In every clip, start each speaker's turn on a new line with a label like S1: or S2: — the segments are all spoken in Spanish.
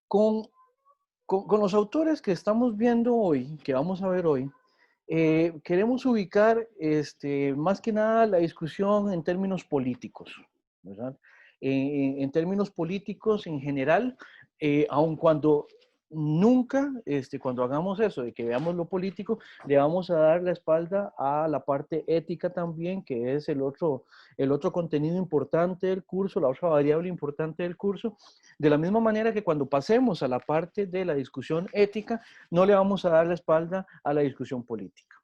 S1: Con, con los autores que estamos viendo hoy, que vamos a ver hoy, queremos ubicar más que nada la discusión en términos políticos, ¿verdad? En términos políticos en general, aun cuando nunca, cuando hagamos eso, de que veamos lo político, le vamos a dar la espalda a la parte ética también, que es el otro contenido importante del curso, la otra variable importante del curso, de la misma manera que cuando pasemos a la parte de la discusión ética, no le vamos a dar la espalda a la discusión política.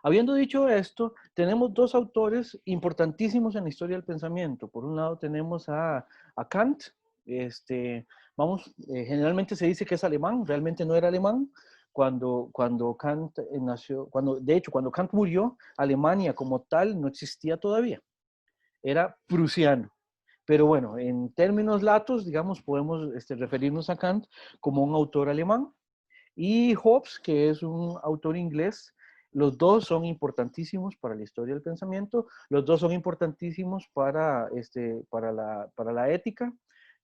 S1: Habiendo dicho esto, tenemos dos autores importantísimos en la historia del pensamiento. Por un lado tenemos a Kant, generalmente se dice que es alemán, realmente no era alemán. Cuando Kant nació, de hecho, cuando Kant murió, Alemania como tal no existía todavía, era prusiano. Pero bueno, en términos latos, digamos, podemos referirnos a Kant como un autor alemán. Y Hobbes, que es un autor inglés. Los dos son importantísimos para la historia del pensamiento, los dos son importantísimos para la ética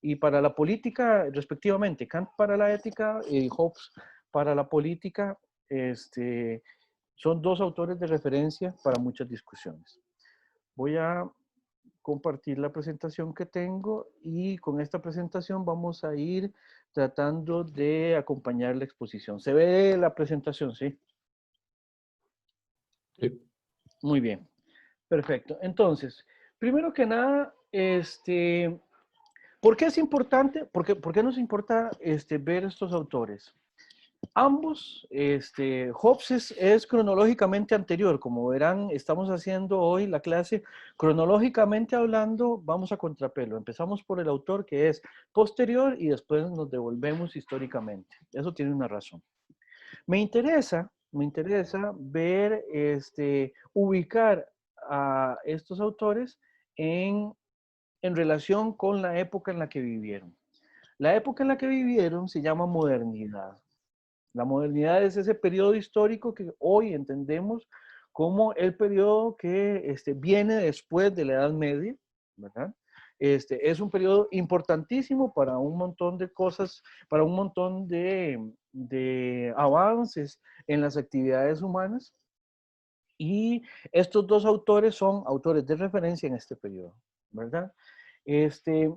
S1: y para la política, respectivamente. Kant para la ética y Hobbes para la política. Son dos autores de referencia para muchas discusiones. Voy a compartir la presentación que tengo y con esta presentación vamos a ir tratando de acompañar la exposición. ¿Se ve la presentación? Sí.
S2: Sí.
S1: Muy bien. Perfecto. Entonces, primero que nada, ¿por qué es importante? ¿Por qué nos importa ver estos autores? Ambos, Hobbes es cronológicamente anterior, como verán, estamos haciendo hoy la clase cronológicamente hablando, vamos a contrapelo. Empezamos por el autor que es posterior y después nos devolvemos históricamente. Eso tiene una razón. Me interesa ver, ubicar a estos autores en relación con la época en la que vivieron. La época en la que vivieron se llama modernidad. La modernidad es ese periodo histórico que hoy entendemos como el periodo que viene después de la Edad Media, ¿verdad? Es un periodo importantísimo para un montón de cosas, para un montón de avances en las actividades humanas. Y estos dos autores son autores de referencia en este periodo, ¿verdad? Este,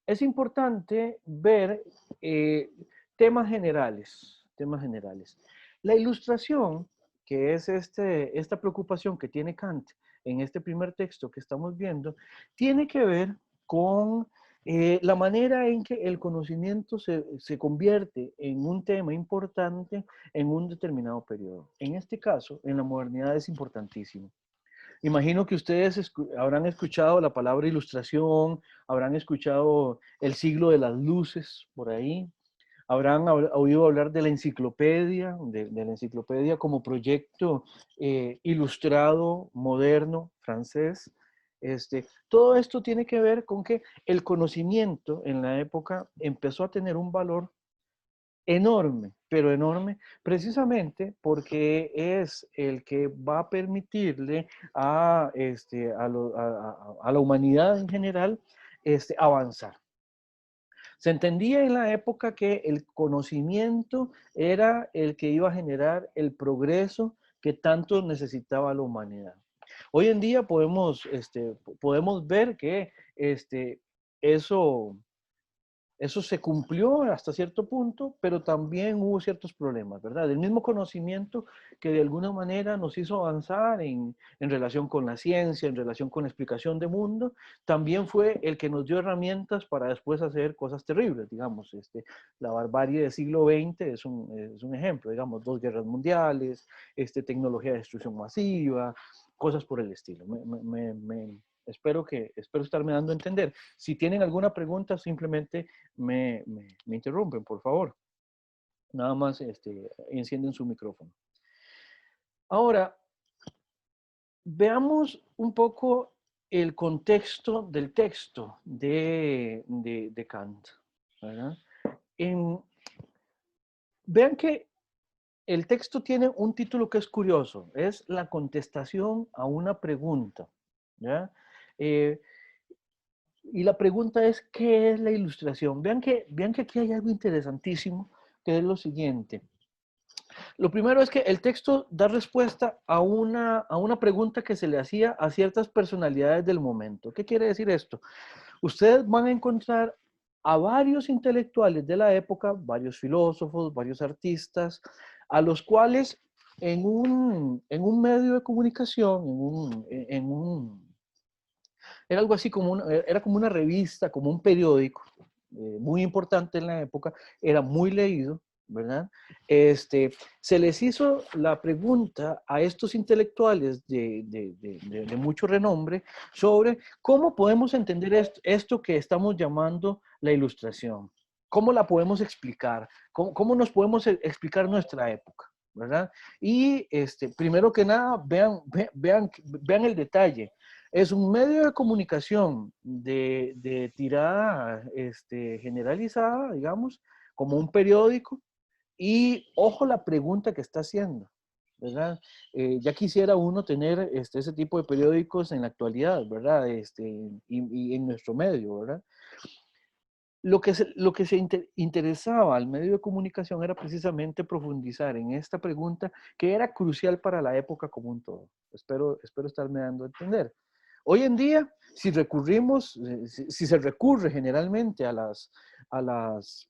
S1: es importante ver eh, temas generales, temas generales. La ilustración, que es esta preocupación que tiene Kant en este primer texto que estamos viendo, tiene que ver con la manera en que el conocimiento se convierte en un tema importante en un determinado periodo. En este caso, en la modernidad es importantísimo. Imagino que ustedes habrán escuchado la palabra ilustración, habrán escuchado el siglo de las luces por ahí, habrán oído hablar de la enciclopedia, de la enciclopedia como proyecto ilustrado, moderno, francés. Todo esto tiene que ver con que el conocimiento en la época empezó a tener un valor enorme, pero enorme, precisamente porque es el que va a permitirle a la humanidad en general avanzar. Se entendía en la época que el conocimiento era el que iba a generar el progreso que tanto necesitaba la humanidad. Hoy en día podemos ver que eso eso se cumplió hasta cierto punto, pero también hubo ciertos problemas, ¿verdad? El mismo conocimiento que de alguna manera nos hizo avanzar en relación con la ciencia, en relación con la explicación de mundo, también fue el que nos dio herramientas para después hacer cosas terribles, digamos. La barbarie del siglo XX es un ejemplo, digamos, dos guerras mundiales, tecnología de destrucción masiva, cosas por el estilo. Espero estarme dando a entender. Si tienen alguna pregunta, simplemente me interrumpen, por favor. Nada más encienden su micrófono. Ahora, veamos un poco el contexto del texto de Kant, ¿verdad? Vean que el texto tiene un título que es curioso, es la contestación a una pregunta, ¿ya? Y la pregunta es, ¿qué es la ilustración? Vean que aquí hay algo interesantísimo, que es lo siguiente. Lo primero es que el texto da respuesta a una pregunta que se le hacía a ciertas personalidades del momento. ¿Qué quiere decir esto? Ustedes van a encontrar a varios intelectuales de la época, varios filósofos, varios artistas, a los cuales en un medio de comunicación, era algo así como era como una revista, como un periódico, muy importante en la época, era muy leído, ¿verdad? Se les hizo la pregunta a estos intelectuales de mucho renombre sobre cómo podemos entender esto que estamos llamando la ilustración. ¿Cómo la podemos explicar? ¿Cómo nos podemos explicar nuestra época? ¿Verdad? Y primero que nada, vean el detalle. Es un medio de comunicación de tirada generalizada, digamos, como un periódico, y ojo la pregunta que está haciendo, ¿verdad? Ya quisiera uno tener ese tipo de periódicos en la actualidad, ¿verdad? Y en nuestro medio, ¿verdad? Lo que se interesaba al medio de comunicación era precisamente profundizar en esta pregunta que era crucial para la época como un todo. Espero estarme dando a entender. Hoy en día, si recurrimos, si se recurre generalmente a las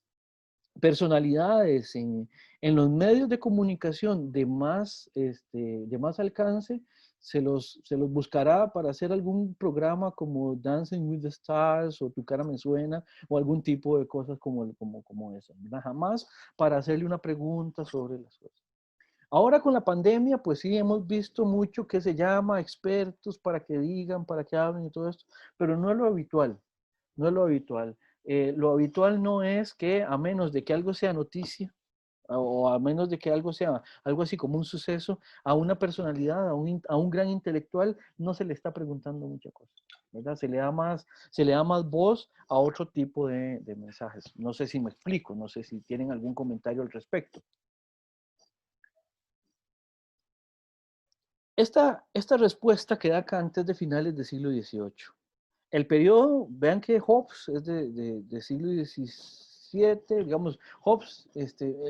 S1: personalidades en los medios de comunicación de más alcance, se los buscará para hacer algún programa como Dancing with the Stars o Tu cara me suena o algún tipo de cosas como esa, ¿verdad? Jamás para hacerle una pregunta sobre las cosas. Ahora con la pandemia, pues sí, hemos visto mucho que se llama expertos para que digan, para que hablen y todo esto, pero no es lo habitual, no es lo habitual. Lo habitual no es que a menos de que algo sea noticia, o a menos de que algo sea algo así como un suceso, a una personalidad, a un gran intelectual, no se le está preguntando mucha cosa, ¿verdad? Se le da más voz a otro tipo de mensajes. No sé si me explico, no sé si tienen algún comentario al respecto. Esta respuesta que da Kant es de finales del siglo XVIII. El periodo, vean que Hobbes es de siglo XVII, digamos, Hobbes,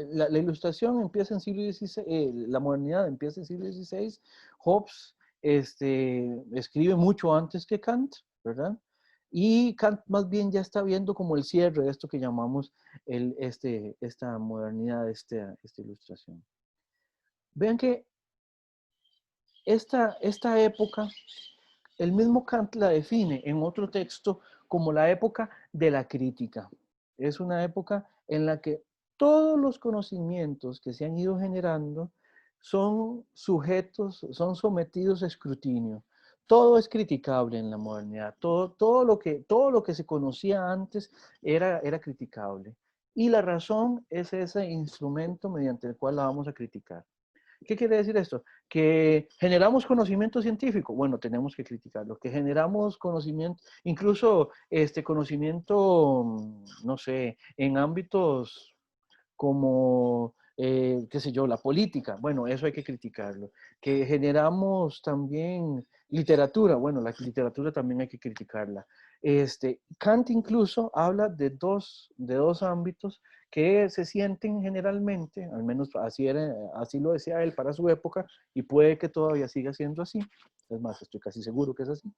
S1: la ilustración empieza en siglo XVI, la modernidad empieza en siglo XVI, Hobbes escribe mucho antes que Kant, ¿verdad? Y Kant más bien ya está viendo como el cierre de esto que llamamos esta modernidad, esta ilustración. Vean que esta época, el mismo Kant la define en otro texto como la época de la crítica. Es una época en la que todos los conocimientos que se han ido generando son sujetos, son sometidos a escrutinio. Todo es criticable en la modernidad. Todo lo que se conocía antes era criticable. Y la razón es ese instrumento mediante el cual la vamos a criticar. ¿Qué quiere decir esto? Que generamos conocimiento científico, bueno, tenemos que criticarlo, que generamos conocimiento, incluso conocimiento, no sé, en ámbitos como, qué sé yo, la política, bueno, eso hay que criticarlo. Que generamos también literatura, bueno, la literatura también hay que criticarla. Kant incluso habla de dos ámbitos que se sienten generalmente, al menos así lo decía él para su época, y puede que todavía siga siendo así, es más, estoy casi seguro que es así.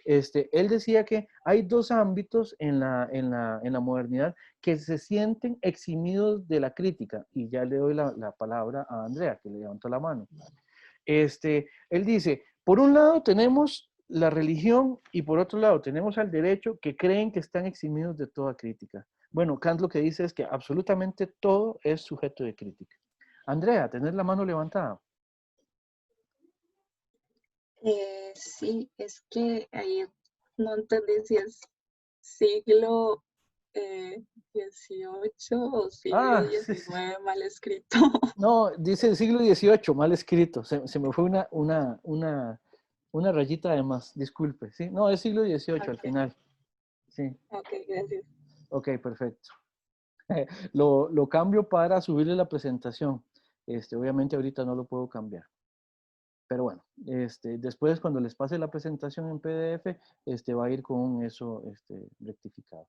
S1: Él decía que hay dos ámbitos en la modernidad que se sienten eximidos de la crítica, y ya le doy la palabra a Andrea, que le levantó la mano. Él dice, por un lado tenemos la religión y por otro lado tenemos al derecho que creen que están eximidos de toda crítica. Bueno, Kant lo que dice es que absolutamente todo es sujeto de crítica. Andrea, tenés la mano levantada.
S2: Sí, es que ahí no entendí si es siglo XVIII o siglo
S1: Ah, sí, sí.
S2: XIX mal escrito.
S1: No, dice el siglo XVIII, mal escrito. Se me fue una rayita de más, disculpe. ¿Sí? No, es siglo XVIII al
S2: Ok,
S1: final. Sí,
S2: ok, gracias.
S1: ok, perfecto. Lo cambio para subirle la presentación. Obviamente ahorita no lo puedo cambiar. Pero bueno, después cuando les pase la presentación en PDF, va a ir con eso rectificado.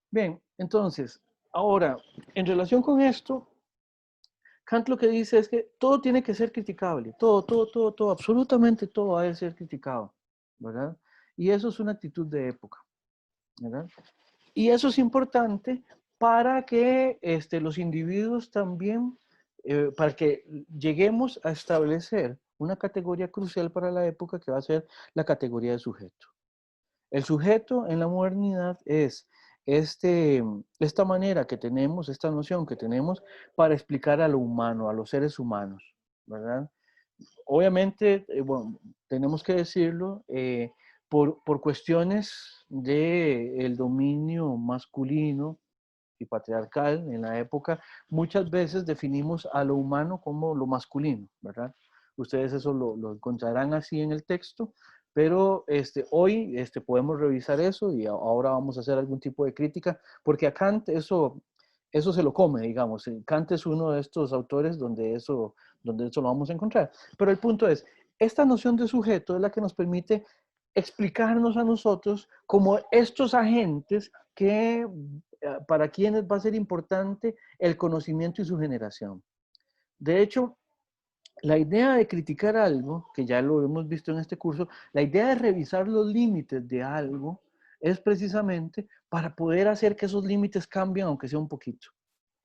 S1: Bien, entonces, ahora, en relación con esto, Kant lo que dice es que todo tiene que ser criticable, todo, absolutamente todo ha de ser criticado, ¿verdad? Y eso es una actitud de época, ¿verdad? Y eso es importante para que los individuos también, para que lleguemos a establecer una categoría crucial para la época que va a ser la categoría de sujeto. El sujeto en la modernidad es esta manera que tenemos, esta noción que tenemos para explicar a lo humano, a los seres humanos, ¿verdad? Obviamente, bueno, tenemos que decirlo, por cuestiones del dominio masculino y patriarcal en la época, muchas veces definimos a lo humano como lo masculino, ¿verdad? Ustedes eso lo encontrarán así en el texto, pero hoy podemos revisar eso y ahora vamos a hacer algún tipo de crítica, porque a Kant eso se lo come, digamos. Kant es uno de estos autores donde eso lo vamos a encontrar. Pero el punto es, esta noción de sujeto es la que nos permite explicarnos a nosotros como estos agentes que para quienes va a ser importante el conocimiento y su generación. De hecho, la idea de criticar algo, que ya lo hemos visto en este curso, la idea de revisar los límites de algo es precisamente para poder hacer que esos límites cambien, aunque sea un poquito,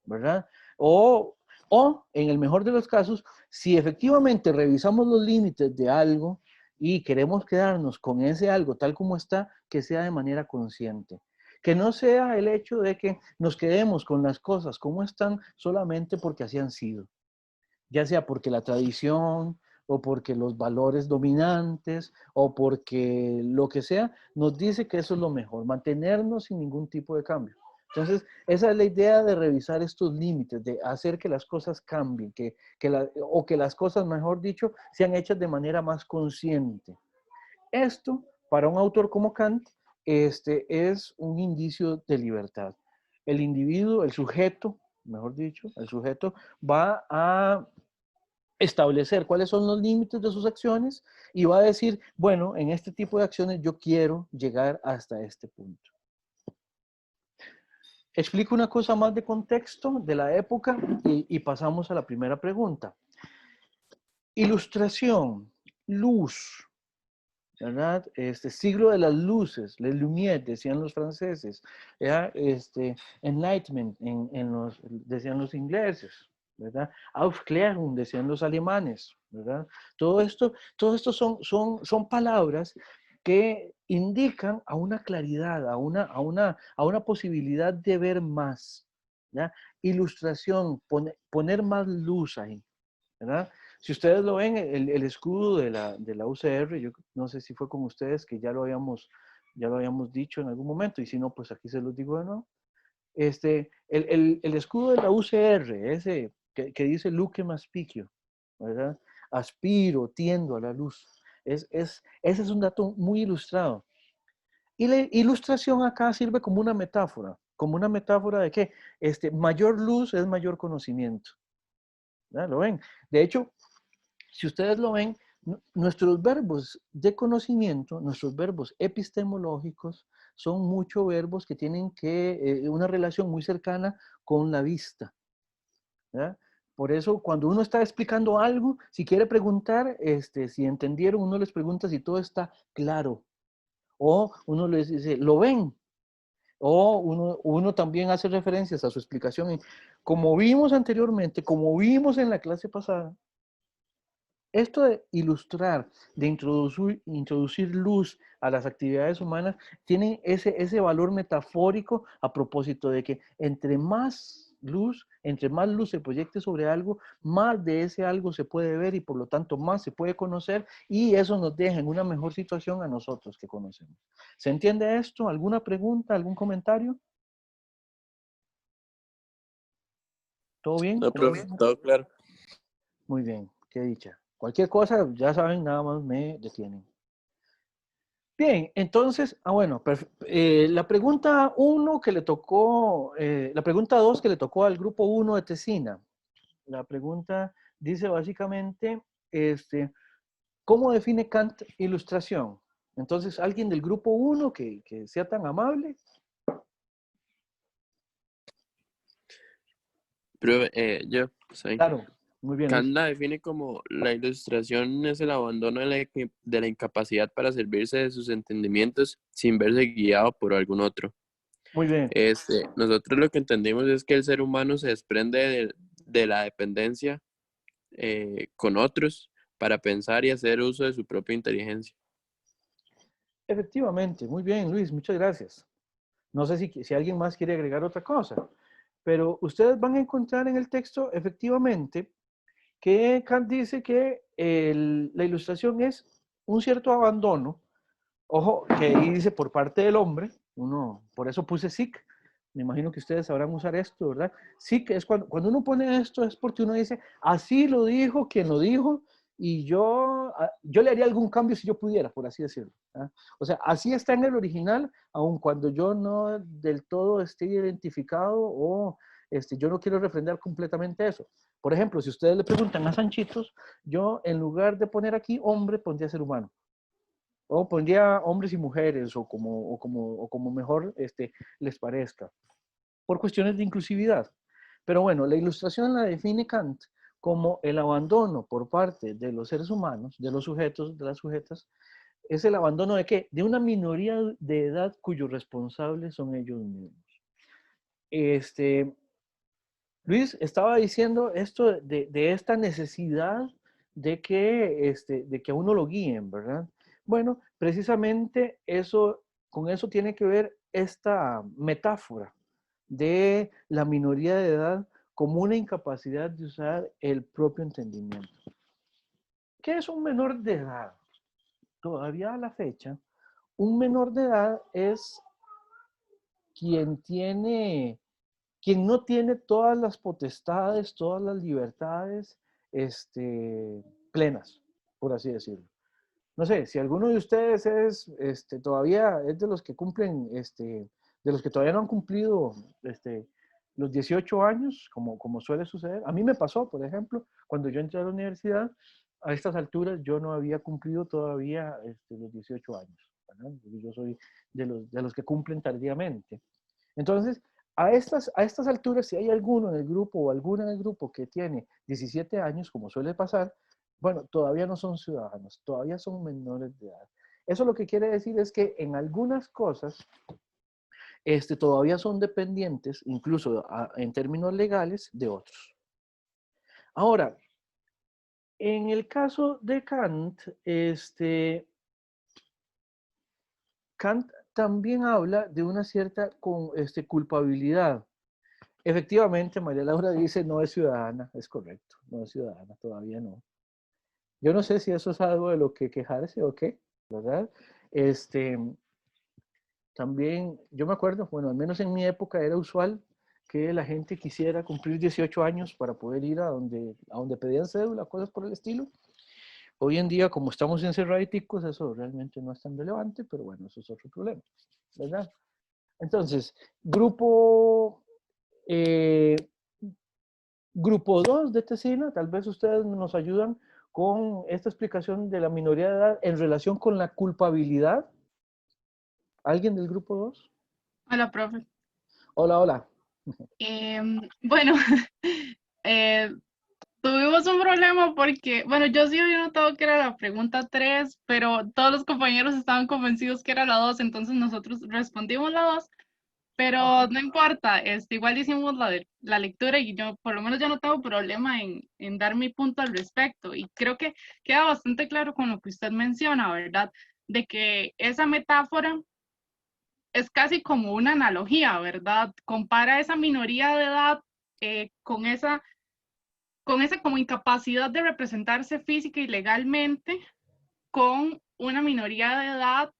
S1: ¿verdad? O en el mejor de los casos, si efectivamente revisamos los límites de algo y queremos quedarnos con ese algo tal como está, que sea de manera consciente. Que no sea el hecho de que nos quedemos con las cosas como están solamente porque así han sido. Ya sea porque la tradición o porque los valores dominantes o porque lo que sea, nos dice que eso es lo mejor, mantenernos sin ningún tipo de cambio. Entonces, esa es la idea de revisar estos límites, de hacer que las cosas cambien, o que las cosas, mejor dicho, sean hechas de manera más consciente. Esto, para un autor como Kant, es un indicio de libertad. El individuo, el sujeto, mejor dicho, el sujeto va a establecer cuáles son los límites de sus acciones y va a decir, bueno, en este tipo de acciones yo quiero llegar hasta este punto. Explico una cosa más de contexto de la época y pasamos a la primera pregunta. Ilustración, luz, ¿verdad? Siglo de las luces, les Lumière, decían los franceses, ¿ya? Enlightenment, decían los ingleses, ¿verdad? Aufklärung, decían los alemanes, ¿verdad? Todo esto son palabras que indican a una claridad, a una posibilidad de ver más, ¿ya? Ilustración, poner más luz ahí, ¿verdad? Si ustedes lo ven, el escudo de la UCR, yo no sé si fue con ustedes que ya lo habíamos dicho en algún momento, y si no, pues aquí se los digo de nuevo. El escudo de la UCR, ese que dice Lucem Aspicio, ¿verdad? Aspiro, tiendo a la luz. Ese es un dato muy ilustrado. Y la ilustración acá sirve como una metáfora de que mayor luz es mayor conocimiento. ¿Ya? ¿Lo ven? De hecho, si ustedes lo ven, nuestros verbos de conocimiento, nuestros verbos epistemológicos, son muchos verbos que tienen una relación muy cercana con la vista. ¿Ya? Por eso, cuando uno está explicando algo, si quiere preguntar, si entendieron, uno les pregunta si todo está claro. O uno les dice, ¿lo ven? O uno también hace referencias a su explicación. Como vimos anteriormente, como vimos en la clase pasada, esto de ilustrar, de introducir luz a las actividades humanas, tiene ese valor metafórico a propósito de que entre más luz se proyecte sobre algo, más de ese algo se puede ver y por lo tanto más se puede conocer y eso nos deja en una mejor situación a nosotros que conocemos. ¿Se entiende esto? ¿Alguna pregunta? ¿Algún comentario? ¿Todo bien?
S3: No, profe, todo claro.
S1: Muy bien, qué dicha. Cualquier cosa, ya saben, nada más me detienen. Bien, entonces, bueno, la pregunta 1 que le tocó, la pregunta 2 que le tocó al grupo 1 de Tesina. La pregunta dice básicamente, ¿Cómo define Kant ilustración? Entonces, alguien del grupo 1 que sea tan amable.
S3: Pero yo, soy.
S1: Claro, muy bien,
S3: Kant
S1: Luis.
S3: la define como la ilustración es el abandono de la incapacidad para servirse de sus entendimientos sin verse guiado por algún otro.
S1: Muy bien.
S3: Nosotros lo que entendimos es que el ser humano se desprende de la dependencia con otros para pensar y hacer uso de su propia inteligencia.
S1: Efectivamente, muy bien, Luis, muchas gracias. No sé si alguien más quiere agregar otra cosa, pero ustedes van a encontrar en el texto, efectivamente, que Kant dice que la ilustración es un cierto abandono. Ojo, que ahí dice por parte del hombre, por eso puse sic, me imagino que ustedes sabrán usar esto, ¿verdad? Sic es cuando uno pone esto es porque uno dice, así lo dijo quien lo dijo, y yo le haría algún cambio si yo pudiera, por así decirlo. ¿Ah? O sea, así está en el original, aun cuando yo no del todo esté identificado o yo no quiero refrendar completamente eso. Por ejemplo, si ustedes le preguntan a Sanchitos, yo en lugar de poner aquí hombre, pondría ser humano. O pondría hombres y mujeres, o como mejor les parezca, por cuestiones de inclusividad. Pero bueno, la ilustración la define Kant como el abandono por parte de los seres humanos, de los sujetos, de las sujetas. ¿Es el abandono de qué? De una minoría de edad cuyos responsables son ellos mismos. Luis estaba diciendo esto de esta necesidad de que a uno lo guíen, ¿verdad? Bueno, precisamente con eso tiene que ver esta metáfora de la minoría de edad como una incapacidad de usar el propio entendimiento. ¿Qué es un menor de edad? Todavía a la fecha, un menor de edad es quien quien no tiene todas las potestades, todas las libertades plenas, por así decirlo. No sé, si alguno de ustedes todavía es de los que cumplen, de los que todavía no han cumplido los 18 años, como suele suceder. A mí me pasó, por ejemplo, cuando yo entré a la universidad, a estas alturas yo no había cumplido todavía los 18 años. ¿Verdad? Yo soy de los que cumplen tardíamente. Entonces, a estas alturas, si hay alguno en el grupo o alguna en el grupo que tiene 17 años, como suele pasar, bueno, todavía no son ciudadanos, todavía son menores de edad. Eso lo que quiere decir es que en algunas cosas todavía son dependientes, incluso en términos legales, de otros. Ahora, en el caso de Kant, Kant también habla de una cierta culpabilidad. Efectivamente, María Laura dice no es ciudadana, es correcto, no es ciudadana, todavía no. Yo no sé si eso es algo de lo que quejarse o qué, ¿verdad? También, yo me acuerdo, bueno, al menos en mi época era usual que la gente quisiera cumplir 18 años para poder ir a donde pedían cédula, cosas por el estilo. Hoy en día, como estamos encerraditos, eso realmente no es tan relevante, pero bueno, eso es otro problema, ¿verdad? Entonces, eh, grupo 2 de Tesina, tal vez ustedes nos ayudan con esta explicación de la minoría de edad en relación con la culpabilidad. ¿Alguien del grupo 2?
S4: Hola, profe.
S1: Hola, hola.
S4: Bueno, eh, tuvimos un problema porque, bueno, yo sí había notado que era la pregunta 3, pero todos los compañeros estaban convencidos que era la 2, entonces nosotros respondimos la 2, pero no importa, igual hicimos la lectura y yo, por lo menos yo no tengo problema en dar mi punto al respecto, y creo que queda bastante claro con lo que usted menciona, ¿verdad? De que esa metáfora es casi como una analogía, ¿verdad? Compara esa minoría de edad con esa como incapacidad de representarse física y legalmente con una minoría de edad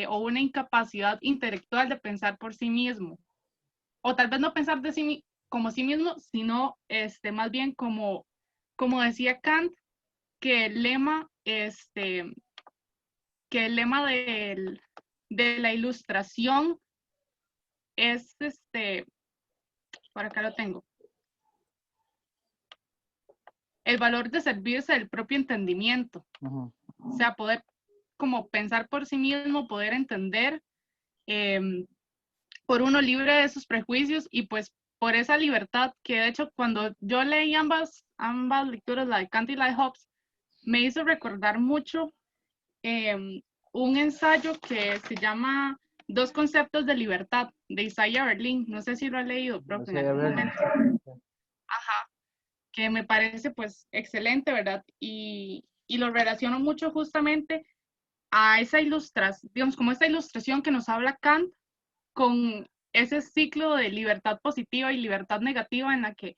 S4: o una incapacidad intelectual de pensar por sí mismo. O tal vez no pensar de como sí mismo, sino más bien como decía Kant, que el lema, de la ilustración es por acá lo tengo. El valor de servirse del propio entendimiento.
S1: Uh-huh.
S4: O sea, poder como pensar por sí mismo, poder entender, por uno libre de sus prejuicios y pues por esa libertad que de hecho cuando yo leí ambas lecturas, la de Kant y la de Hobbes, me hizo recordar mucho un ensayo que se llama Dos conceptos de libertad, de Isaiah Berlin. No sé si lo ha leído, profe, en algún momento. Ajá, que me parece pues excelente, ¿verdad? Y lo relaciono mucho justamente a esa ilustración, digamos, como esta ilustración que nos habla Kant con ese ciclo de libertad positiva y libertad negativa en la que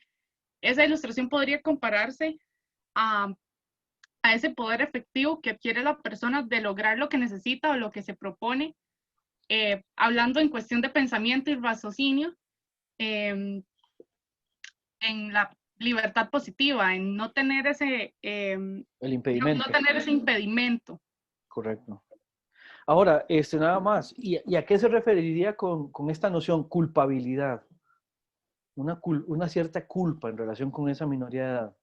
S4: esa ilustración podría compararse a ese poder efectivo que adquiere la persona de lograr lo que necesita o lo que se propone, hablando en cuestión de pensamiento y raciocinio, en la libertad positiva, en no tener ese,
S1: El impedimento.
S4: no tener ese impedimento.
S1: Correcto. Ahora, nada más, ¿y a qué se referiría con esta noción culpabilidad? Una cierta culpa en relación con esa minoría de edad.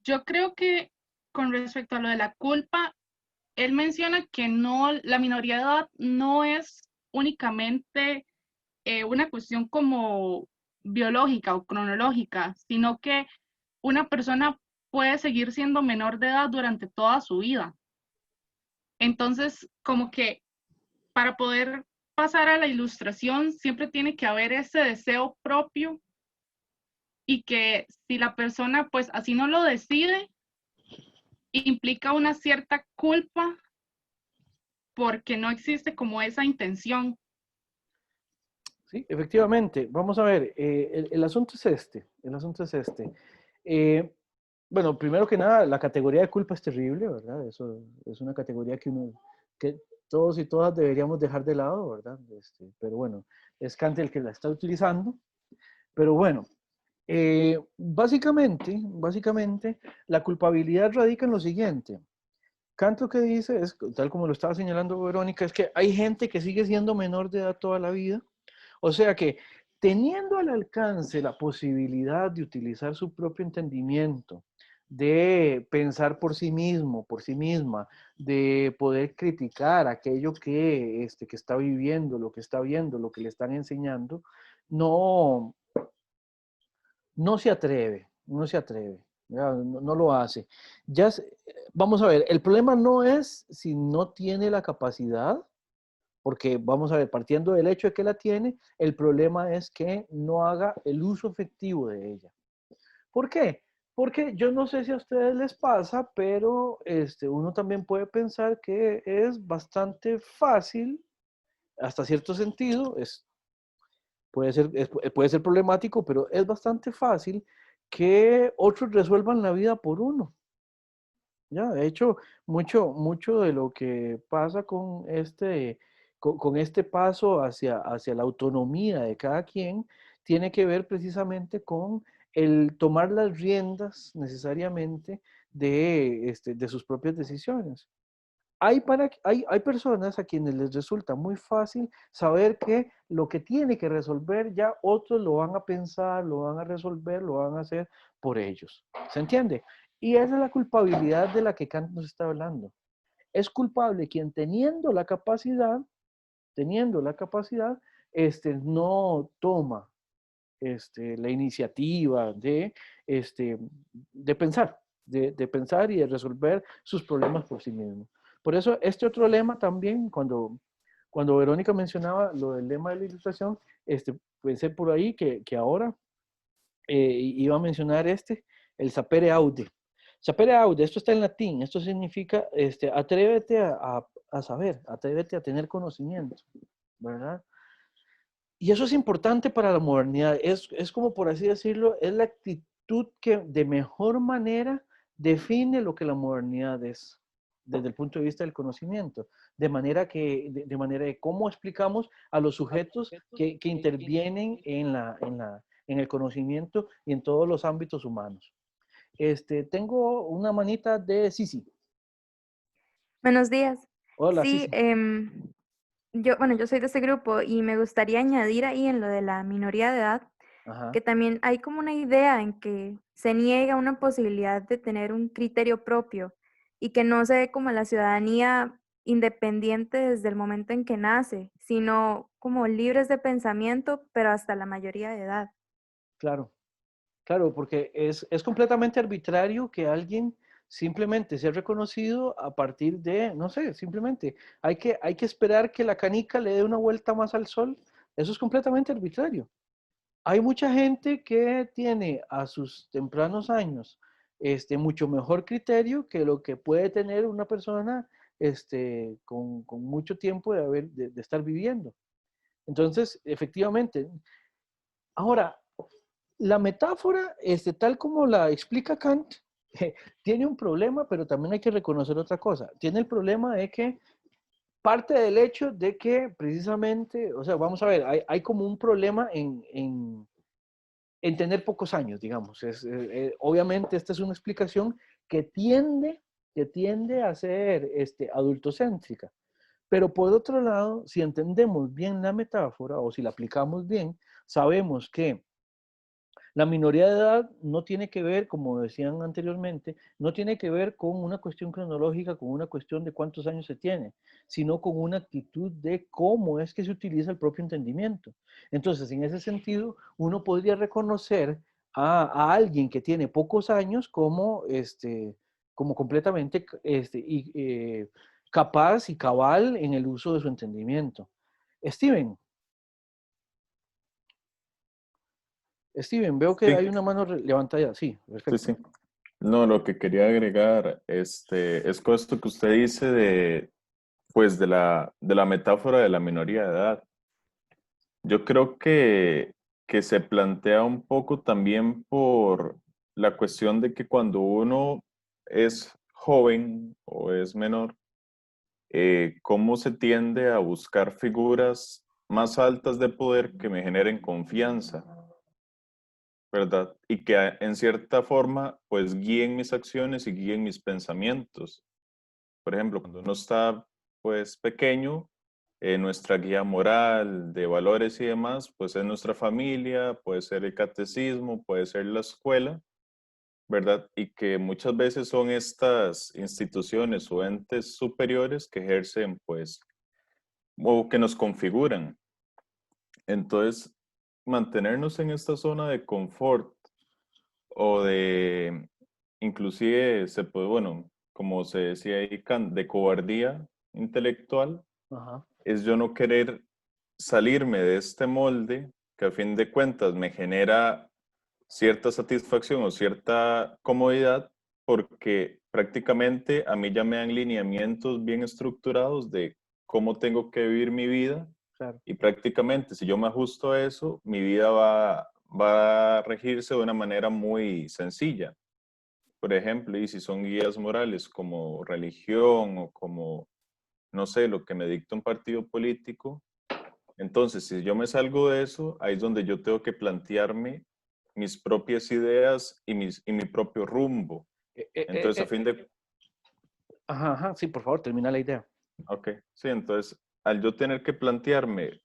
S4: Yo creo que con respecto a lo de la culpa, él menciona que no, la minoría de edad no es únicamente una cuestión como biológica o cronológica, sino que una persona puede seguir siendo menor de edad durante toda su vida. Entonces, como que para poder pasar a la ilustración, siempre tiene que haber ese deseo propio y que si la persona pues así no lo decide, implica una cierta culpa porque no existe como esa intención.
S1: Sí, efectivamente. Vamos a ver, el asunto es este. El asunto es este. Bueno, primero que nada, la categoría de culpa es terrible, ¿verdad? Eso es una categoría que todos y todas deberíamos dejar de lado, ¿verdad? Pero bueno, es Kant el que la está utilizando. Pero bueno, básicamente, la culpabilidad radica en lo siguiente. Kant lo que dice es, tal como lo estaba señalando Verónica, es que hay gente que sigue siendo menor de edad toda la vida. O sea que teniendo al alcance la posibilidad de utilizar su propio entendimiento, de pensar por sí mismo, por sí misma, de poder criticar aquello que está viviendo, lo que está viendo, lo que le están enseñando, no, no se atreve, no lo hace. Vamos a ver, el problema no es si no tiene la capacidad, porque vamos a ver, partiendo del hecho de que la tiene, el problema es que no haga el uso efectivo de ella. ¿Por qué? Porque yo no sé si a ustedes les pasa, pero uno también puede pensar que es bastante fácil, hasta cierto sentido, puede ser problemático, pero es bastante fácil que otros resuelvan la vida por uno. Ya, de hecho, mucho de lo que pasa con este paso hacia la autonomía de cada quien tiene que ver precisamente con el tomar las riendas necesariamente de sus propias decisiones. Hay personas a quienes les resulta muy fácil saber que lo que tiene que resolver ya otros lo van a pensar, lo van a resolver, lo van a hacer por ellos. ¿Se entiende? Y esa es la culpabilidad de la que Kant nos está hablando. Es culpable quien teniendo la capacidad, no toma la iniciativa de pensar, de pensar y de resolver sus problemas por sí mismo. Por eso, este otro lema también, cuando Verónica mencionaba lo del lema de la ilustración, pensé por ahí que ahora iba a mencionar el sapere aude. Sapere aude, esto está en latín, esto significa atrévete a saber, atrévete a tener conocimiento, ¿verdad? Y eso es importante para la modernidad. Es como, por así decirlo, es la actitud que de mejor manera define lo que la modernidad es, desde el punto de vista del conocimiento. De manera de cómo explicamos a los sujetos que intervienen en el conocimiento y en todos los ámbitos humanos. Tengo una manita de Sisi.
S5: Buenos días.
S1: Hola,
S5: Sí,
S1: Sisi.
S5: yo soy de ese grupo y me gustaría añadir ahí en lo de la minoría de edad,
S1: Ajá.
S5: que también hay como una idea en que se niega una posibilidad de tener un criterio propio y que no se ve como la ciudadanía independiente desde el momento en que nace, sino como libres de pensamiento, pero hasta la mayoría de edad.
S1: Claro, claro, porque es completamente arbitrario que alguien simplemente sea reconocido a partir de, no sé, simplemente hay que esperar que la canica le dé una vuelta más al sol. Eso es completamente arbitrario. Hay mucha gente que tiene a sus tempranos años mucho mejor criterio que lo que puede tener una persona con mucho tiempo de estar viviendo. Entonces, efectivamente. Ahora, la metáfora, tal como la explica Kant, tiene un problema, pero también hay que reconocer otra cosa. Tiene el problema de que parte del hecho de que precisamente, o sea, vamos a ver, hay como un problema en tener pocos años, digamos. Obviamente esta es una explicación que tiende a ser adultocéntrica. Pero por otro lado, si entendemos bien la metáfora o si la aplicamos bien, sabemos que la minoría de edad no tiene que ver, como decían anteriormente, no tiene que ver con una cuestión cronológica, con una cuestión de cuántos años se tiene, sino con una actitud de cómo es que se utiliza el propio entendimiento. Entonces, en ese sentido, uno podría reconocer a alguien que tiene pocos años como, como completamente capaz y cabal en el uso de su entendimiento. Steven, veo que hay
S6: Sí,
S1: una mano levantada. Sí,
S6: sí,
S1: perfecto.
S6: sí. No, lo que quería agregar, es con esto que usted dice de, pues, de la metáfora de la minoría de edad. Yo creo que se plantea un poco también por la cuestión de que cuando uno es joven o es menor, cómo se tiende a buscar figuras más altas de poder que me generen confianza, ¿verdad? Y que en cierta forma, pues guíen mis acciones y guíen mis pensamientos. Por ejemplo, cuando uno está, pues, pequeño, nuestra guía moral de valores y demás, pues es nuestra familia, puede ser el catecismo, puede ser la escuela, ¿verdad? Y que muchas veces son estas instituciones o entes superiores que ejercen, pues, o que nos configuran. Entonces, mantenernos en esta zona de confort o de, inclusive se puede, bueno, como se decía ahí, de cobardía intelectual,
S1: Ajá.
S6: es yo no querer salirme de este molde que a fin de cuentas me genera cierta satisfacción o cierta comodidad porque prácticamente a mí ya me dan lineamientos bien estructurados de cómo tengo que vivir mi vida
S1: Claro.
S6: y prácticamente si yo me ajusto a eso, mi vida va a regirse de una manera muy sencilla. Por ejemplo, y si son guías morales como religión o como, no sé, lo que me dicta un partido político, entonces si yo me salgo de eso, ahí es donde yo tengo que plantearme mis propias ideas y mi propio rumbo. Entonces, a fin de...
S1: Ajá, ajá, sí, por favor, termina la idea.
S6: Ok, sí, entonces, al yo tener que plantearme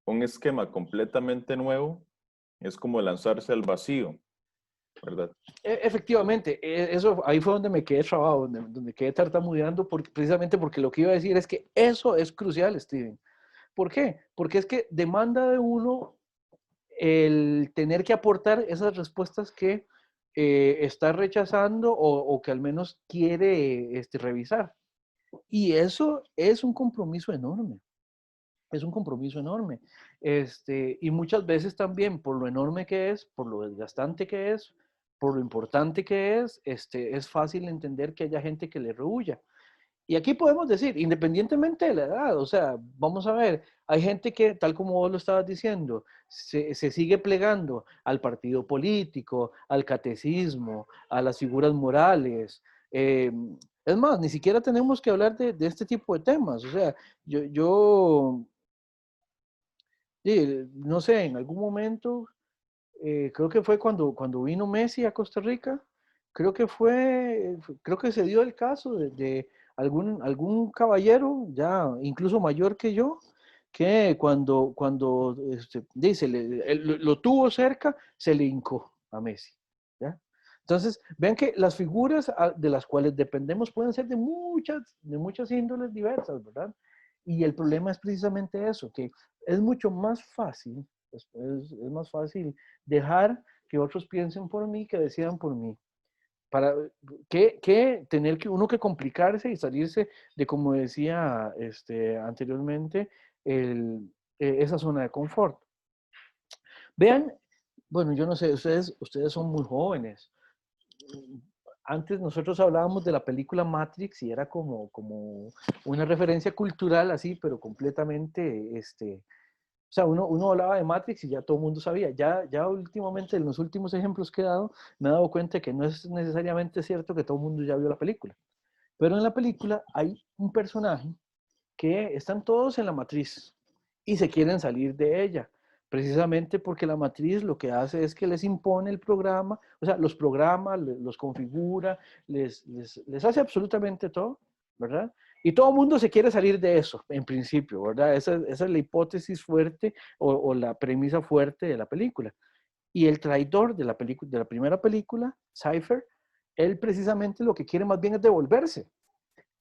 S6: un esquema completamente nuevo, es como lanzarse al vacío, ¿verdad?
S1: Efectivamente, eso ahí fue donde me quedé trabado, donde quedé tartamudeando, precisamente porque lo que iba a decir es que eso es crucial, Steven. ¿Por qué? Porque es que demanda de uno el tener que aportar esas respuestas que está rechazando o que al menos quiere revisar. Y eso es un compromiso enorme. Es un compromiso enorme. Y muchas veces también por lo enorme que es, por lo desgastante que es, por lo importante que es fácil entender que haya gente que le rehuya. Y aquí podemos decir, independientemente de la edad, o sea, vamos a ver, hay gente que, tal como vos lo estabas diciendo, se sigue plegando al partido político, al catecismo, a las figuras morales. Es más, ni siquiera tenemos que hablar de este tipo de temas. O sea, yo sí, no sé, en algún momento, creo que fue cuando vino Messi a Costa Rica, creo que se dio el caso de algún caballero, ya incluso mayor que yo, que cuando dice, lo tuvo cerca, se le hincó a Messi, ¿ya? Entonces, vean que las figuras de las cuales dependemos pueden ser de muchas índoles diversas, ¿verdad? Y el problema es precisamente eso, que es mucho más fácil, es más fácil dejar que otros piensen por mí, que decidan por mí. Para que tener que uno que complicarse y salirse de, como decía anteriormente, esa zona de confort. Vean, bueno, yo no sé, ustedes son muy jóvenes. Antes nosotros hablábamos de la película Matrix y era como una referencia cultural así, pero completamente, o sea, uno hablaba de Matrix y ya todo el mundo sabía. Ya últimamente, en los últimos ejemplos que he dado, me he dado cuenta que no es necesariamente cierto que todo el mundo ya vio la película. Pero en la película hay un personaje que están todos en la matriz y se quieren salir de ella, precisamente porque la matriz lo que hace es que les impone el programa, o sea, los programa, los configura, les hace absolutamente todo, ¿verdad? Y todo el mundo se quiere salir de eso, en principio, ¿verdad? Esa es la hipótesis fuerte o la premisa fuerte de la película. Y el traidor de la primera película, Cypher, él precisamente lo que quiere más bien es devolverse.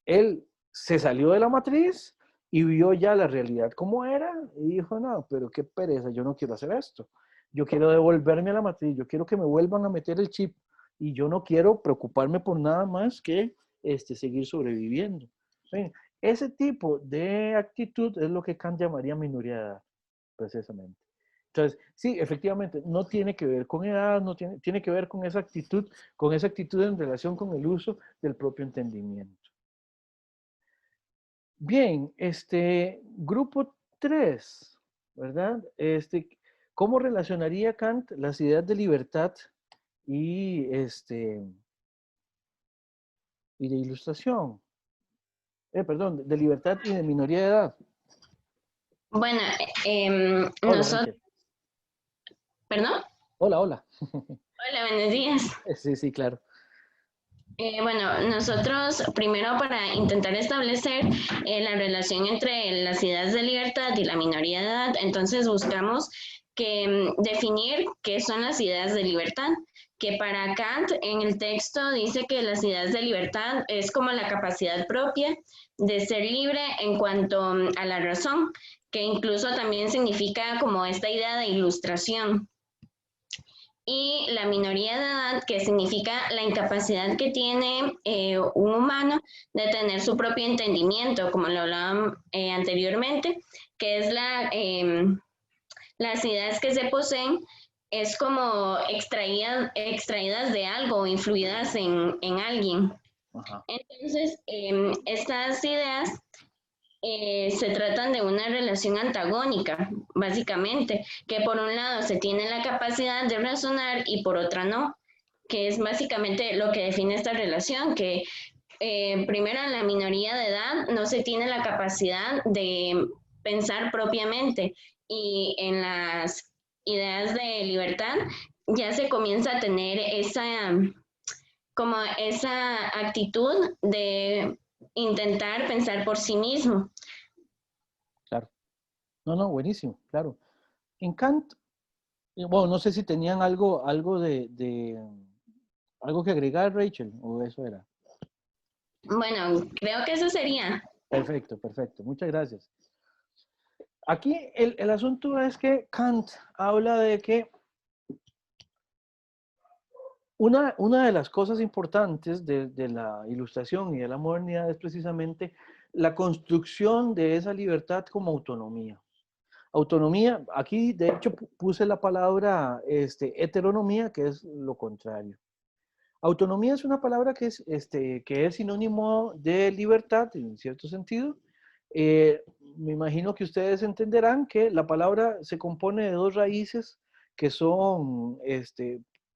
S1: Él se salió de la matriz y vio ya la realidad como era y dijo, no, pero qué pereza, yo no quiero hacer esto. Yo quiero devolverme a la matriz, yo quiero que me vuelvan a meter el chip y yo no quiero preocuparme por nada más que seguir sobreviviendo. ¿Sí? Ese tipo de actitud es lo que Kant llamaría minoría de edad, precisamente. Entonces, sí, efectivamente, no tiene que ver con edad, no tiene que ver con esa actitud en relación con el uso del propio entendimiento. Bien, grupo 3, ¿verdad? ¿Cómo relacionaría Kant las ideas de libertad y, y de ilustración? Perdón, de libertad y de minoría de edad.
S7: Bueno,
S1: Hola,
S7: nosotros,
S1: Rachel.
S7: ¿perdón?
S1: Hola, hola.
S7: Hola, buenos días.
S1: Sí, sí, claro.
S7: Bueno, nosotros primero para intentar establecer la relación entre las ideas de libertad y la minoría de edad, entonces buscamos definir qué son las ideas de libertad, que para Kant en el texto dice que las ideas de libertad es como la capacidad propia de ser libre en cuanto a la razón, que incluso también significa como esta idea de ilustración. Y la minoría de edad, que significa la incapacidad que tiene un humano de tener su propio entendimiento, como lo hablaban anteriormente, que es las ideas que se poseen, es como extraídas de algo o influidas en alguien.
S1: Ajá.
S7: Entonces, estas ideas se tratan de una relación antagónica, básicamente, que por un lado se tiene la capacidad de razonar y por otra no, que es básicamente lo que define esta relación, que primero en la minoría de edad no se tiene la capacidad de pensar propiamente y en las ideas de libertad ya se comienza a tener como esa actitud de intentar pensar por sí mismo.
S1: Claro. No, buenísimo, claro. En Kant, bueno, no sé si tenían algo algo que agregar, Rachel, o eso era.
S7: Bueno, creo que eso sería.
S1: Perfecto, perfecto. Muchas gracias. Aquí el asunto es que Kant habla de que una de las cosas importantes de la ilustración y de la modernidad es precisamente la construcción de esa libertad como autonomía. Autonomía, aquí de hecho puse la palabra heteronomía, que es lo contrario. Autonomía es una palabra que es sinónimo de libertad, en cierto sentido. Me imagino que ustedes entenderán que la palabra se compone de dos raíces que son,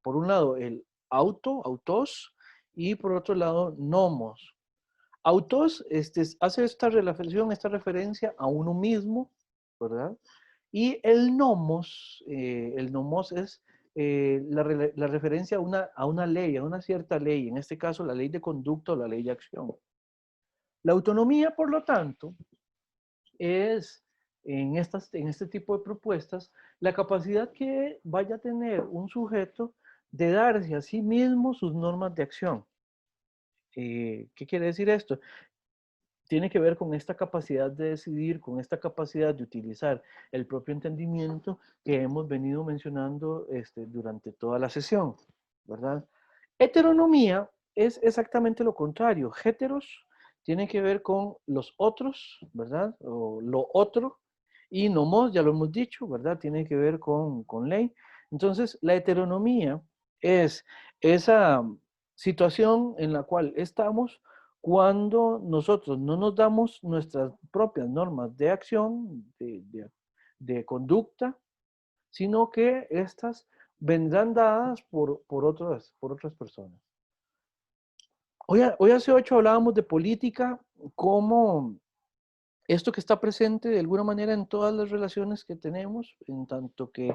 S1: por un lado, el autos, y por otro lado, nomos. Autos hace esta referencia a uno mismo, ¿verdad? Y el nomos es la referencia a una ley, a una cierta ley, en este caso la ley de conducta o la ley de acción. La autonomía, por lo tanto, es en este tipo de propuestas la capacidad que vaya a tener un sujeto de darse a sí mismo sus normas de acción. ¿Qué quiere decir esto? Tiene que ver con esta capacidad de decidir, con esta capacidad de utilizar el propio entendimiento que hemos venido mencionando durante toda la sesión, ¿verdad? Heteronomía es exactamente lo contrario. Heteros tiene que ver con los otros, ¿verdad? O lo otro. Y nomos, ya lo hemos dicho, ¿verdad? Tiene que ver con ley. Entonces, la heteronomía es esa situación en la cual estamos cuando nosotros no nos damos nuestras propias normas de acción, de conducta, sino que estas vendrán dadas por otras personas. Hoy hace 8 hablábamos de política como esto que está presente de alguna manera en todas las relaciones que tenemos, en tanto que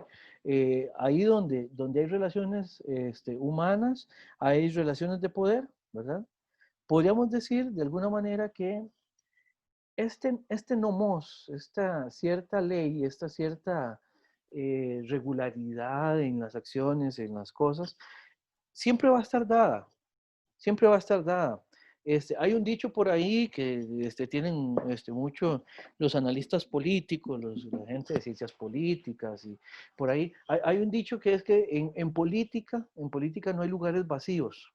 S1: ahí donde hay relaciones humanas, hay relaciones de poder, ¿verdad? Podríamos decir de alguna manera que este nomos, esta cierta ley, esta cierta regularidad en las acciones, en las cosas, siempre va a estar dada, siempre va a estar dada. Hay un dicho por ahí que tienen mucho los analistas políticos, la gente de ciencias políticas, y por ahí hay un dicho que es que en política no hay lugares vacíos.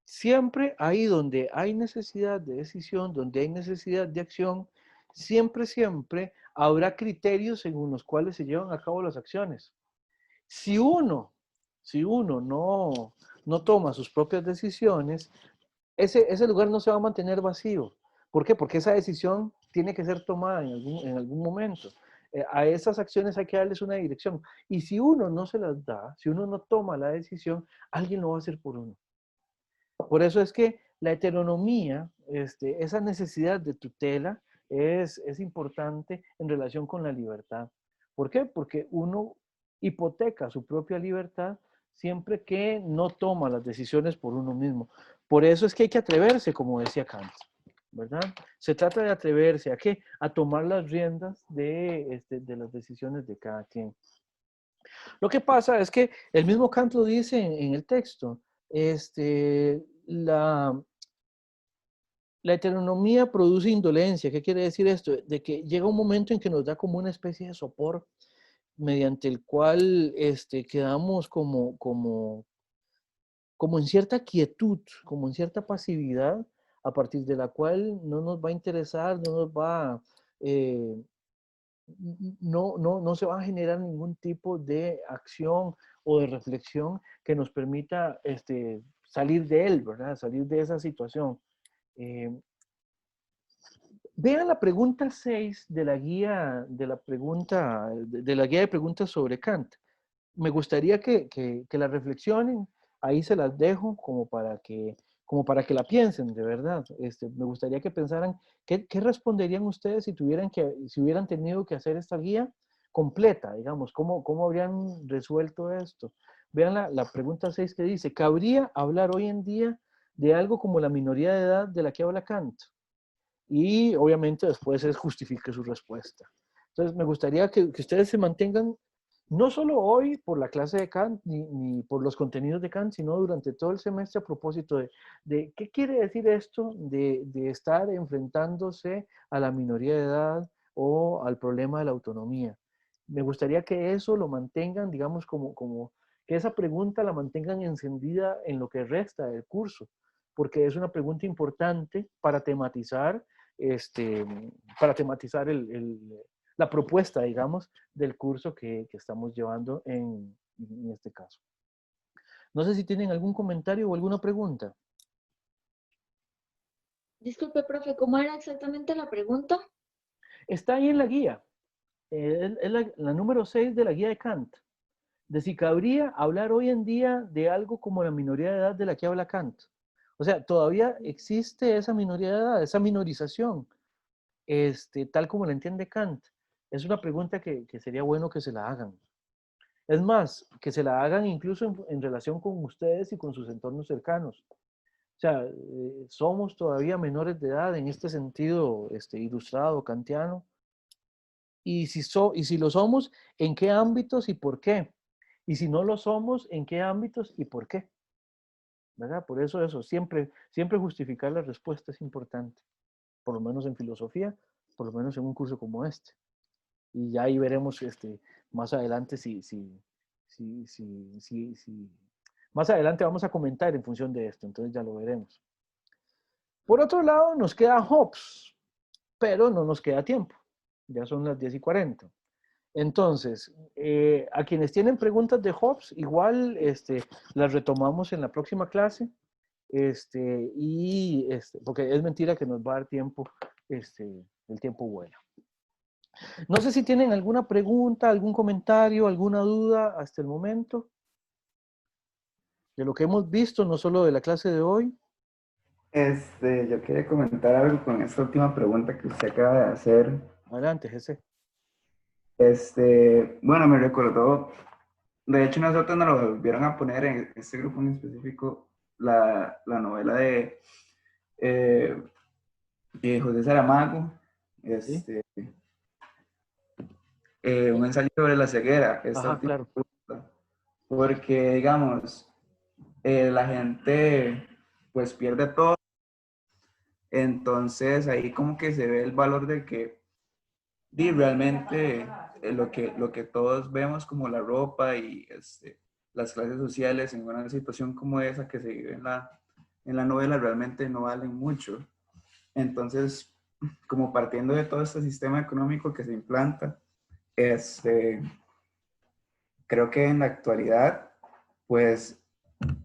S1: Siempre ahí donde hay necesidad de decisión, donde hay necesidad de acción, siempre habrá criterios según los cuales se llevan a cabo las acciones. Si uno no toma sus propias decisiones, ese lugar no se va a mantener vacío. ¿Por qué? Porque esa decisión tiene que ser tomada en algún momento. A esas acciones hay que darles una dirección. Y si uno no se las da, si uno no toma la decisión, alguien lo va a hacer por uno. Por eso es que la heteronomía, esa necesidad de tutela, es importante en relación con la libertad. ¿Por qué? Porque uno hipoteca su propia libertad siempre que no toma las decisiones por uno mismo. Por eso es que hay que atreverse, como decía Kant, ¿verdad? Se trata de atreverse ¿a qué? A tomar las riendas de las decisiones de cada quien. Lo que pasa es que el mismo Kant lo dice en el texto. La heteronomía produce indolencia. ¿Qué quiere decir esto? De que llega un momento en que nos da como una especie de sopor mediante el cual quedamos como en cierta quietud, como en cierta pasividad, a partir de la cual no nos va a interesar, no nos va, no se va a generar ningún tipo de acción o de reflexión que nos permita salir de él, ¿verdad? Salir de esa situación. Vean la pregunta 6 de la guía de preguntas sobre Kant. Me gustaría que la reflexionen, ahí se las dejo como para que la piensen, de verdad. Me gustaría que pensaran qué responderían ustedes si hubieran tenido que hacer esta guía completa, digamos, cómo habrían resuelto esto. Vean la pregunta 6 que dice, ¿cabría hablar hoy en día de algo como la minoría de edad de la que habla Kant? Y obviamente después él justifique su respuesta. Entonces me gustaría que ustedes se mantengan, no solo hoy por la clase de Kant, ni por los contenidos de Kant, sino durante todo el semestre a propósito de qué quiere decir esto de estar enfrentándose a la minoría de edad o al problema de la autonomía. Me gustaría que eso lo mantengan, digamos, como que esa pregunta la mantengan encendida en lo que resta del curso, porque es una pregunta importante para tematizar la propuesta, digamos, del curso que estamos llevando en este caso. No sé si tienen algún comentario o alguna pregunta.
S8: Disculpe, profe, ¿cómo era exactamente la pregunta?
S1: Está ahí en la guía. Es la número 6 de la guía de Kant. De si cabría hablar hoy en día de algo como la minoría de edad de la que habla Kant. O sea, todavía existe esa minoría de edad, esa minorización. Tal como la entiende Kant. Es una pregunta que sería bueno que se la hagan. Es más, que se la hagan incluso en relación con ustedes y con sus entornos cercanos. O sea, somos todavía menores de edad en este sentido ilustrado kantiano. Y si lo somos, ¿en qué ámbitos y por qué? Y si no lo somos, ¿en qué ámbitos y por qué? ¿Verdad? Por eso, siempre justificar la respuesta es importante, por lo menos en filosofía, por lo menos en un curso como este. Y ya ahí veremos más adelante más adelante vamos a comentar en función de esto, entonces ya lo veremos. Por otro lado, nos queda Hobbes, pero no nos queda tiempo. Ya son las 10:40. Entonces, a quienes tienen preguntas de Hobbes, igual las retomamos en la próxima clase. Porque es mentira que nos va a dar tiempo, el tiempo vuela. No sé si tienen alguna pregunta, algún comentario, alguna duda hasta el momento de lo que hemos visto, no solo de la clase de hoy.
S9: Yo quería comentar algo con esta última pregunta que usted acaba de hacer.
S1: Adelante, Jesse.
S9: Bueno, me recordó, de hecho nosotros nos lo volvieron a poner en este grupo en específico, la novela de José Saramago,
S1: ¿Sí?
S9: Un ensayo sobre la ceguera, esta
S1: Ajá,
S9: última
S1: claro.
S9: pregunta, porque digamos, la gente pues pierde todo, entonces ahí como que se ve el valor de que realmente lo que todos vemos como la ropa y las clases sociales en una situación como esa que se vive en la novela realmente no valen mucho. Entonces, como partiendo de todo este sistema económico que se implanta, creo que en la actualidad, pues,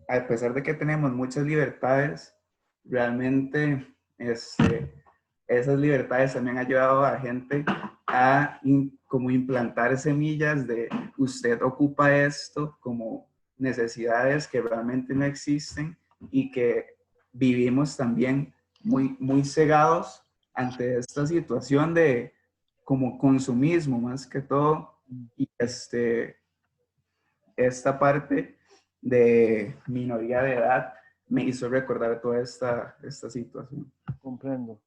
S9: a pesar de que tenemos muchas libertades, realmente esas libertades también han ayudado a gente a como implantar semillas de usted ocupa esto como necesidades que realmente no existen y que vivimos también muy cegados ante esta situación de como consumismo más que todo, y esta parte de minoría de edad me hizo recordar toda esta situación.
S1: Comprendo.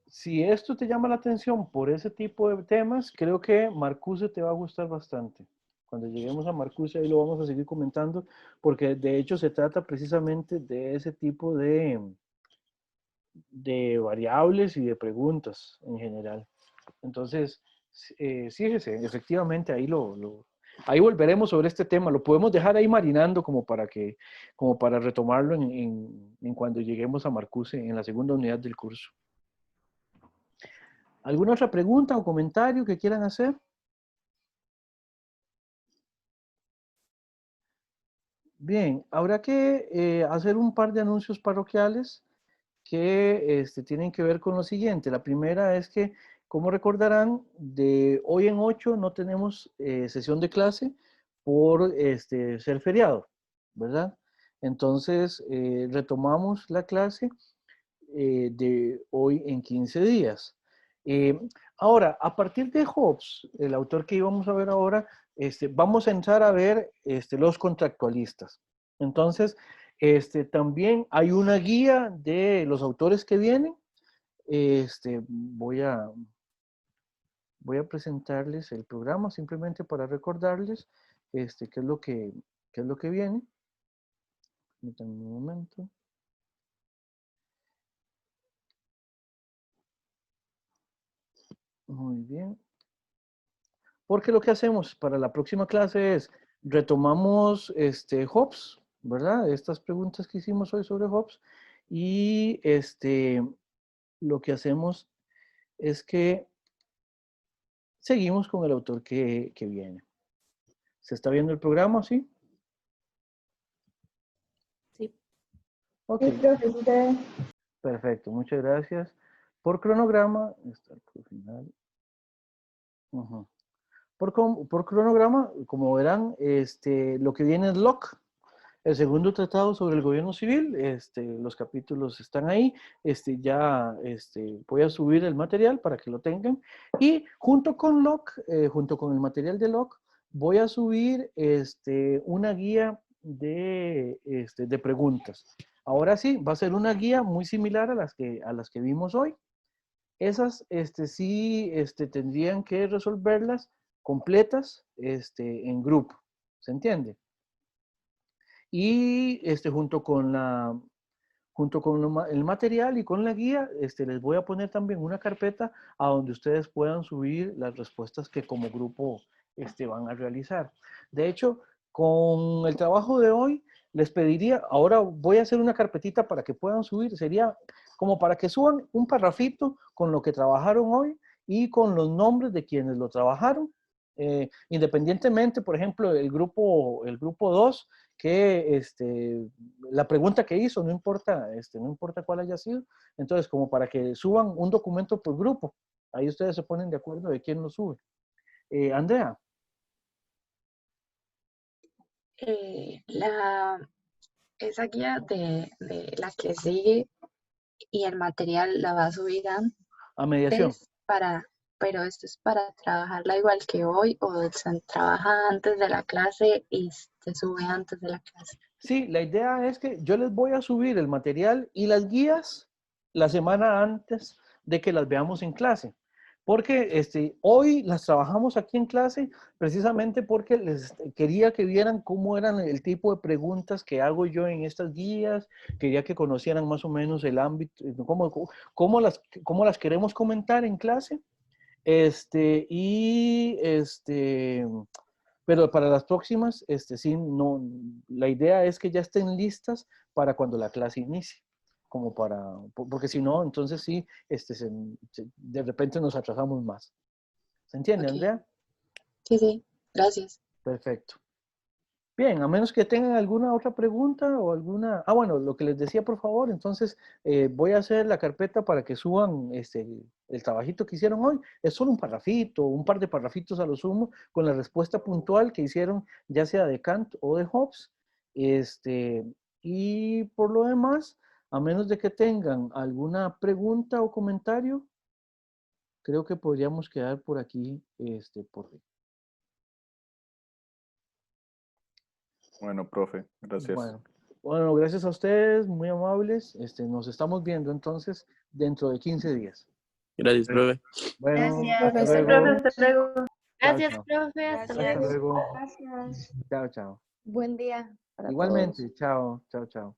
S1: Si esto te llama la atención por ese tipo de temas, creo que Marcuse te va a gustar bastante. Cuando lleguemos a Marcuse, ahí lo vamos a seguir comentando, porque de hecho se trata precisamente de ese tipo de variables y de preguntas en general. Entonces, fíjese, efectivamente ahí volveremos sobre este tema. Lo podemos dejar ahí marinando como para retomarlo en cuando lleguemos a Marcuse en la segunda unidad del curso. ¿Alguna otra pregunta o comentario que quieran hacer? Bien, habrá que hacer un par de anuncios parroquiales que tienen que ver con lo siguiente. La primera es que, como recordarán, de hoy en 8 no tenemos sesión de clase por ser feriado, ¿verdad? Entonces, retomamos la clase de hoy en 15 días. Ahora, a partir de Hobbes, el autor que íbamos a ver ahora, vamos a entrar a ver los contractualistas. Entonces, también hay una guía de los autores que vienen. Voy a presentarles el programa simplemente para recordarles qué es lo que viene. Permítanme un momento. Muy bien. Porque lo que hacemos para la próxima clase es retomamos Hobbes, ¿verdad? Estas preguntas que hicimos hoy sobre Hobbes, y lo que hacemos es que seguimos con el autor que viene. ¿Se está viendo el programa, sí?
S5: Sí.
S1: Ok.
S8: Sí, profe.
S1: Perfecto, muchas gracias. Por cronograma, está al final. Ujú. Por cronograma, como verán, lo que viene es Locke, el segundo tratado sobre el gobierno civil. Los capítulos están ahí. Voy a subir el material para que lo tengan. Y junto con Locke, junto con el material de Locke, voy a subir una guía de preguntas. Ahora sí, va a ser una guía muy similar a las que vimos hoy. Esas sí tendrían que resolverlas completas en grupo. ¿Se entiende? Y junto con el material y con la guía, les voy a poner también una carpeta a donde ustedes puedan subir las respuestas que como grupo van a realizar. De hecho, con el trabajo de hoy, les pediría, ahora voy a hacer una carpetita para que puedan subir, sería como para que suban un parrafito con lo que trabajaron hoy y con los nombres de quienes lo trabajaron. Independientemente, por ejemplo, el grupo 2, que la pregunta que hizo, no importa, no importa cuál haya sido, entonces como para que suban un documento por grupo, ahí ustedes se ponen de acuerdo de quién lo sube. Andrea.
S2: Esa guía de la que sigue y el material la va a subir
S1: a mediación.
S2: Pero esto es para trabajarla igual que hoy, o se trabaja antes de la clase y se sube antes de la clase.
S1: Sí, la idea es que yo les voy a subir el material y las guías la semana antes de que las veamos en clase. Porque hoy las trabajamos aquí en clase precisamente porque les quería que vieran cómo eran el tipo de preguntas que hago yo en estas guías, quería que conocieran más o menos el ámbito, cómo las queremos comentar en clase. Pero para las próximas, sí, no, la idea es que ya estén listas para cuando la clase inicie, porque si no, entonces sí, de repente nos atrasamos más. ¿Se entiende,
S2: Ok.
S1: Andrea?
S2: Sí, gracias.
S1: Perfecto. Bien, a menos que tengan alguna otra pregunta o alguna... bueno, lo que les decía, por favor, entonces voy a hacer la carpeta para que suban el trabajito que hicieron hoy. Es solo un parrafito, un par de parrafitos a lo sumo, con la respuesta puntual que hicieron, ya sea de Kant o de Hobbes. Y por lo demás, a menos de que tengan alguna pregunta o comentario, creo que podríamos quedar por aquí, por hoy.
S6: Bueno, profe, gracias.
S1: Bueno, gracias a ustedes, muy amables. Nos estamos viendo entonces dentro de 15 días.
S3: Gracias, profe.
S1: Bueno,
S5: Gracias.
S1: hasta luego.
S8: Hasta luego.
S4: Gracias,
S1: chao.
S4: profe. Hasta
S5: Gracias.
S4: luego.
S1: Hasta luego.
S8: Gracias.
S1: Chao, chao.
S8: Buen día para todos.
S1: Igualmente, chao, chao, chao.